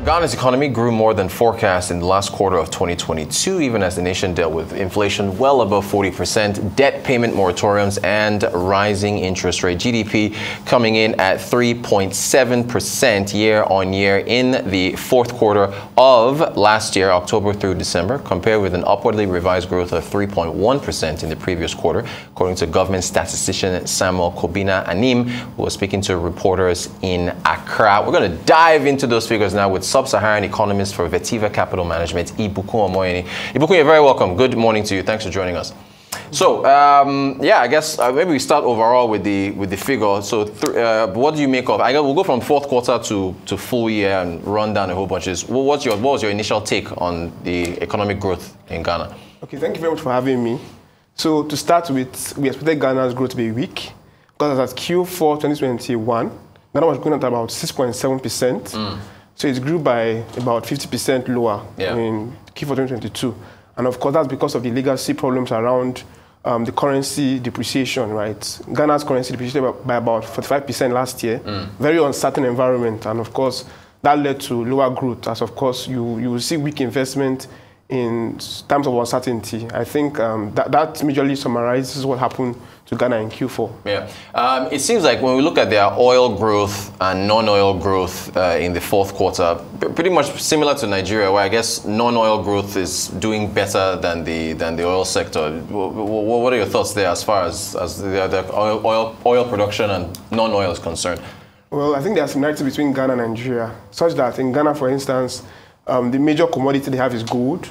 Ghana's economy grew more than forecast in the last quarter of 2022, even as the nation dealt with inflation well above 40%, debt payment moratoriums, and rising interest rate. GDP coming in at 3.7% year-on-year in the fourth quarter of last year, October through December, compared with an upwardly revised growth of 3.1% in the previous quarter, according to government statistician Samuel Kobina Anim, who was speaking to reporters in Accra. We're going to dive into those figures now with Sub-Saharan Economist for Vetiva Capital Management, Ibukun Omoyeni. Ibukun, you're very welcome. Good morning to you. Thanks for joining us. So, I guess maybe we start overall with the figure. So, what do you make of? I guess we'll go from fourth quarter to full year and run down a whole bunch. What was your initial take on the economic growth in Ghana? Okay, thank you very much for having me. So, to start with, we expected Ghana's growth to be weak because as at Q4 2021, Ghana was growing at about 6.7%. So it grew by about 50% lower in Q4 2022. And of course, that's because of the legacy problems around the currency depreciation, right? Ghana's currency depreciated by about 45% last year. Very uncertain environment. And of course, that led to lower growth, as of course, you will see weak investment in times of uncertainty. I think that majorly summarizes what happened to Ghana in Q4. Yeah. It seems like when we look at their oil growth and non-oil growth in the fourth quarter, pretty much similar to Nigeria, where I guess non-oil growth is doing better than the oil sector. What are your thoughts there as far as the oil production and non-oil is concerned? Well, I think there's similarity between Ghana and Nigeria, such that in Ghana, for instance, the major commodity they have is gold.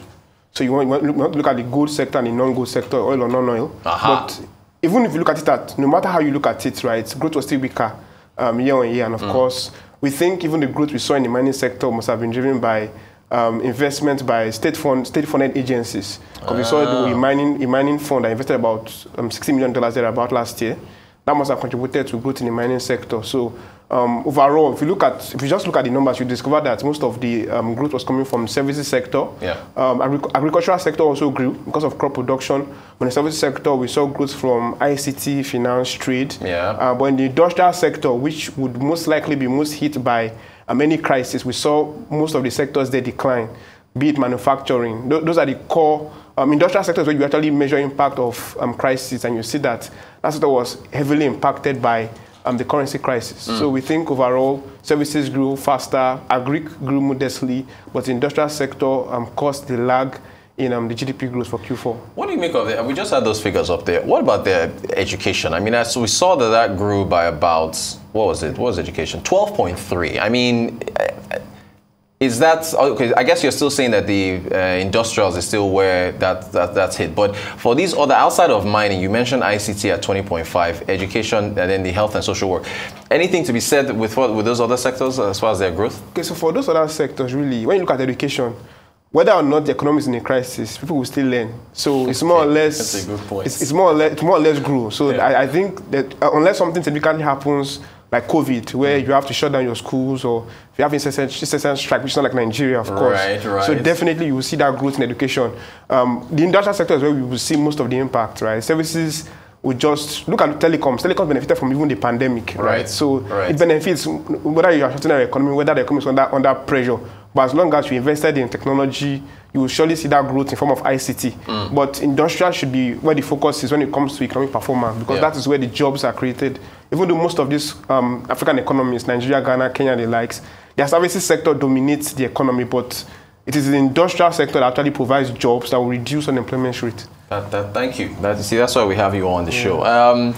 So you want to look at the gold sector and the non-gold sector, oil or non-oil. But even if you look at it no matter how you look at it, right, growth was still weaker year on year. And of course, we think even the growth we saw in the mining sector must have been driven by investment by state-funded agencies. Because we saw a mining fund that invested about $60 million there about last year. That must have contributed to growth in the mining sector. So overall, if you just look at the numbers, you discover that most of the growth was coming from the services sector. Agricultural sector also grew because of crop production. But in the services sector, we saw growth from ICT, finance, trade. But in the industrial sector, which would most likely be most hit by any crisis, we saw most of the sectors there decline, be it manufacturing. Those are the core industrial sectors where you actually measure impact of crisis, and you see that sector was heavily impacted by the currency crisis. So we think overall services grew faster, agri grew modestly, but the industrial sector caused the lag in the GDP growth for Q4. What do you make of it? We just had those figures up there. What about the education? I mean, as we saw that grew by about, what was it? What was education? 12.3. I mean, is that, okay, I guess you're still saying that the industrials is still where that's hit. But for these other, outside of mining, you mentioned ICT at 20.5, education, and then the health and social work. Anything to be said with those other sectors as far as their growth? Okay, so for those other sectors, really, when you look at education, whether or not the economy is in a crisis, people will still learn. So it's more or less, that's a good point. It's more or less grew. So I think that unless something significantly happens, like COVID, where you have to shut down your schools, or if you have incessant strike, which is not like Nigeria, of course. Right. So definitely you will see that growth in education. The industrial sector is where we will see most of the impact, right? Services, we just look at telecoms. Telecoms benefited from even the pandemic, right? So it benefits whether you are shutting down the economy, whether the economy is under pressure. But as long as you invested in technology, you will surely see that growth in form of ICT. But industrial should be where the focus is when it comes to economic performance, because that is where the jobs are created. Even though most of these African economies, Nigeria, Ghana, Kenya, and the likes, their services sector dominates the economy, but it is the industrial sector that actually provides jobs that will reduce unemployment rate. Thank you. That's why we have you on the show.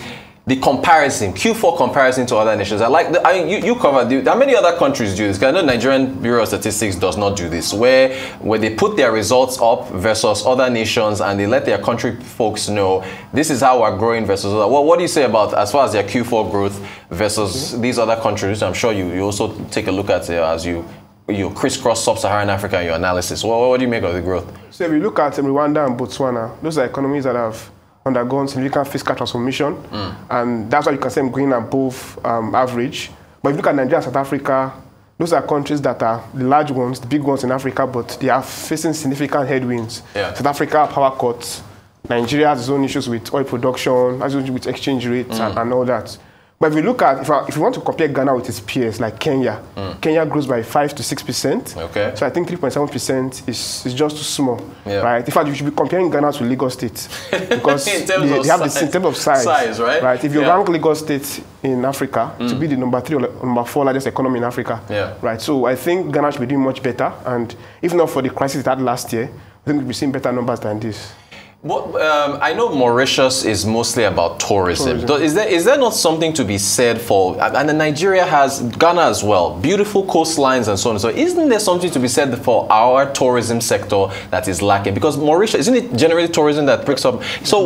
The comparison, Q4 comparison to other nations. You covered. There are many other countries do this. I know Nigerian Bureau of Statistics does not do this, where they put their results up versus other nations, and they let their country folks know this is how we're growing versus other. What do you say about as far as their Q4 growth versus these other countries? I'm sure you also take a look at as you crisscross Sub-Saharan Africa in your analysis. What do you make of the growth? So if you look at Rwanda and Botswana, those are economies that have undergone significant fiscal transformation, and that's why you can say I'm going above average. But if you look at Nigeria and South Africa, those are countries that are the large ones, the big ones in Africa, but they are facing significant headwinds. South Africa, power cuts. Nigeria has its own issues with oil production, has its own issues with exchange rates and all that. But if you look at, if you want to compare Ghana with its peers, like Kenya, Kenya grows by 5 to 6%. Okay. So I think 3.7% is just too small, right? In fact, you should be comparing Ghana to Lagos State because they have the same type of size, right? Right. If you rank Lagos State in Africa to be the number 3 or number 4 largest economy in Africa, right? So I think Ghana should be doing much better, and if not for the crisis it had last year, I think we'll be seeing better numbers than this. Well, I know Mauritius is mostly about tourism. Is there not something to be said for, and then Nigeria has, Ghana as well, beautiful coastlines and so on. So isn't there something to be said for our tourism sector that is lacking? Because Mauritius, isn't it generally tourism that breaks up? So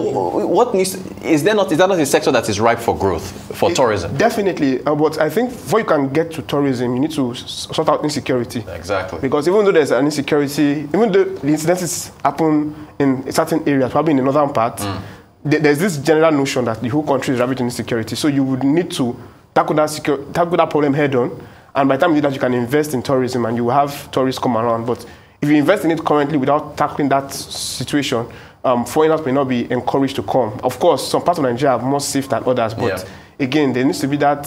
what needs, is that not a sector that is ripe for growth, for tourism? Definitely, but I think before you can get to tourism, you need to sort out insecurity. Exactly. Because even though there's an insecurity, even though the incidences happen in certain areas, probably in the northern part, there's this general notion that the whole country is ravaged in insecurity. So you would need to tackle that problem head on, and by the time you do that, you can invest in tourism and you will have tourists come around. But if you invest in it currently without tackling that situation, foreigners may not be encouraged to come. Of course, some parts of Nigeria are more safe than others, but again, there needs to be that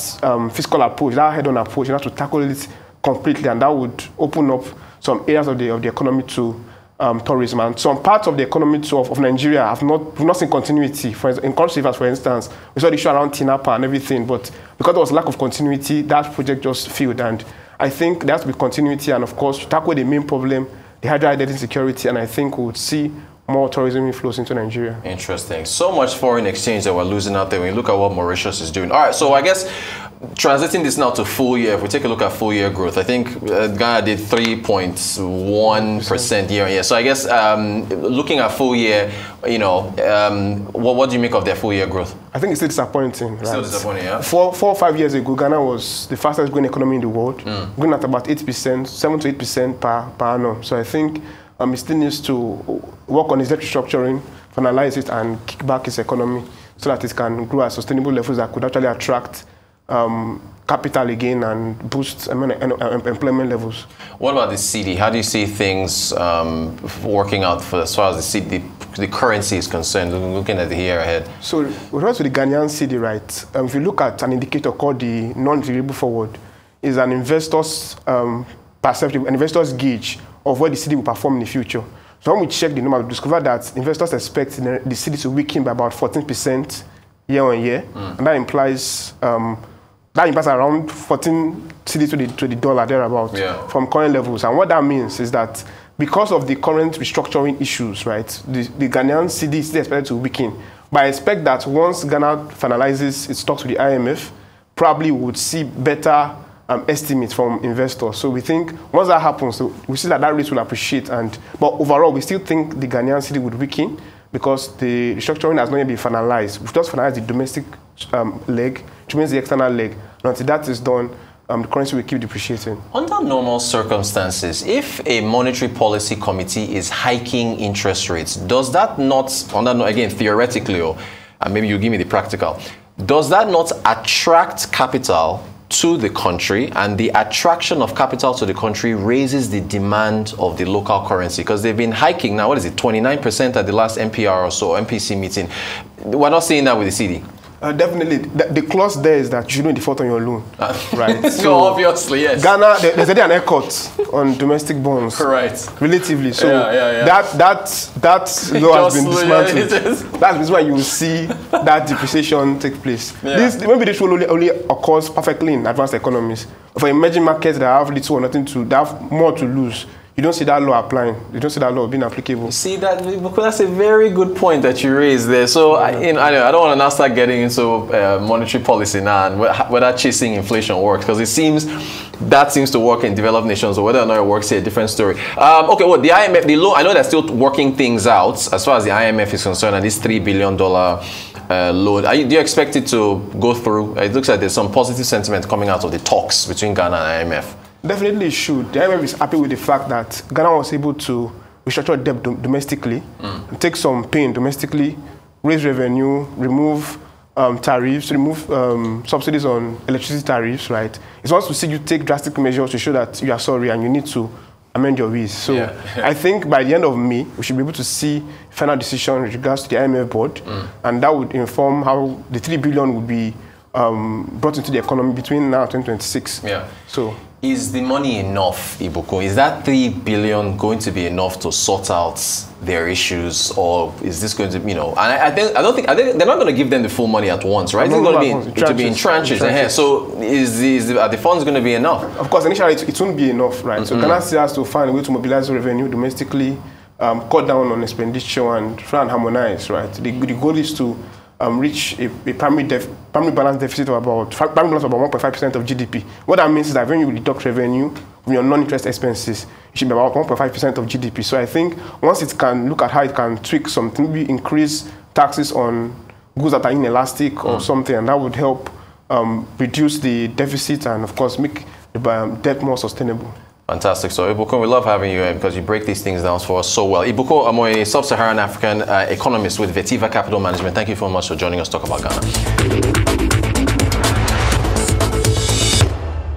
fiscal approach, that head-on approach. You have to tackle it completely, and that would open up some areas of the economy to tourism. And some parts of the economy of Nigeria have not seen continuity. In Cross Rivers, for instance, we saw the issue around Tinapa and everything, but because there was lack of continuity, that project just failed. And I think there has to be continuity, and of course, to tackle the main problem, the hydro-identity insecurity, and I think we would see more tourism inflows into Nigeria. Interesting. So much foreign exchange that we're losing out there when you look at what Mauritius is doing. All right, so I guess translating this now to full year, if we take a look at full year growth, I think Ghana did 3.1% year on year. So I guess looking at full year, you know, what do you make of their full year growth? I think it's still disappointing. Right? Still disappointing, yeah. 4 or 5 years ago, Ghana was the fastest growing economy in the world, growing at about 8%, 7 to 8% per annum. So I think it still needs to work on its debt restructuring, finalize it, and kick back its economy so that it can grow at sustainable levels that could actually attract capital again and boost employment levels. What about the cedi? How do you see things working out for as far as the currency is concerned, looking at the year ahead? So with regards to the Ghanaian cedi, right, if you look at an indicator called the non-variable forward, is an investor's perception, an investor's gauge of where the cedi will perform in the future. So when we check the number, we discover that investors expect the cedi to weaken by about 14% year on year, and that implies around 14 cedi to the dollar thereabout from current levels. And what that means is that because of the current restructuring issues, right, the Ghanaian cedi is still expected to weaken. But I expect that once Ghana finalizes its talks with the IMF, probably we would see better estimates from investors. So we think once that happens, so we see that rate will appreciate. But overall, we still think the Ghanaian cedi would weaken because the restructuring has not yet been finalized. We've just finalized the domestic leg, which means the external leg. And until that is done, the currency will keep depreciating. Under normal circumstances, if a monetary policy committee is hiking interest rates, does that not, again, theoretically, or maybe you give me the practical, does that not attract capital to the country, and the attraction of capital to the country raises the demand of the local currency? Because they've been hiking now, what is it, 29% at the last MPR or so, MPC meeting. We're not seeing that with the cedi. Definitely. The clause there is that you shouldn't default on your loan. Right. So obviously, yes. Ghana, there's already an haircut on domestic bonds. Right. Relatively. So that law has been dismantled. That's why you will see that depreciation take place. Maybe this will only occurs perfectly in advanced economies. For emerging markets that have little or nothing to, that have more to lose, you don't see that law applying. You don't see that law being applicable. See that? That's a very good point that you raised there. So I don't want to now start getting into monetary policy now and whether chasing inflation works, because it seems that seems to work in developed nations, or whether or not it works here, a different story. Okay, well, the IMF, the loan, I know they're still working things out as far as the IMF is concerned, and this $3 billion loan. Do you expect it to go through? It looks like there's some positive sentiment coming out of the talks between Ghana and IMF. Definitely should. The IMF is happy with the fact that Ghana was able to restructure debt domestically, take some pain domestically, raise revenue, remove tariffs, remove subsidies on electricity tariffs, right? It wants to see you take drastic measures to show that you are sorry and you need to amend your ways. So I think by the end of May, we should be able to see final decision with regards to the IMF board, and that would inform how the $3 billion would be brought into the economy between now and 2026. Yeah. So, is the money enough, Ibukun? Is that 3 billion going to be enough to sort out their issues, or is this going to, you know? And I think they're not going to give them the full money at once, right? It's going to be in tranches. So, are the funds going to be enough? Of course, initially it won't be enough, right? So Ghana still has to find a way to mobilize revenue domestically, cut down on expenditure, and try and harmonize, right? The goal is to reach a primary balance deficit of about 1.5% of GDP. What that means is that when you deduct revenue from your non-interest expenses, it should be about 1.5% of GDP. So I think once it can look at how it can tweak something, maybe increase taxes on goods that are inelastic or something, and that would help reduce the deficit and, of course, make the debt more sustainable. Fantastic. So, Ibukun, we love having you here because you break these things down for us so well. Ibukun Omoyeni, Sub-Saharan African Economist with Vetiva Capital Management. Thank you so much for joining us to talk about Ghana.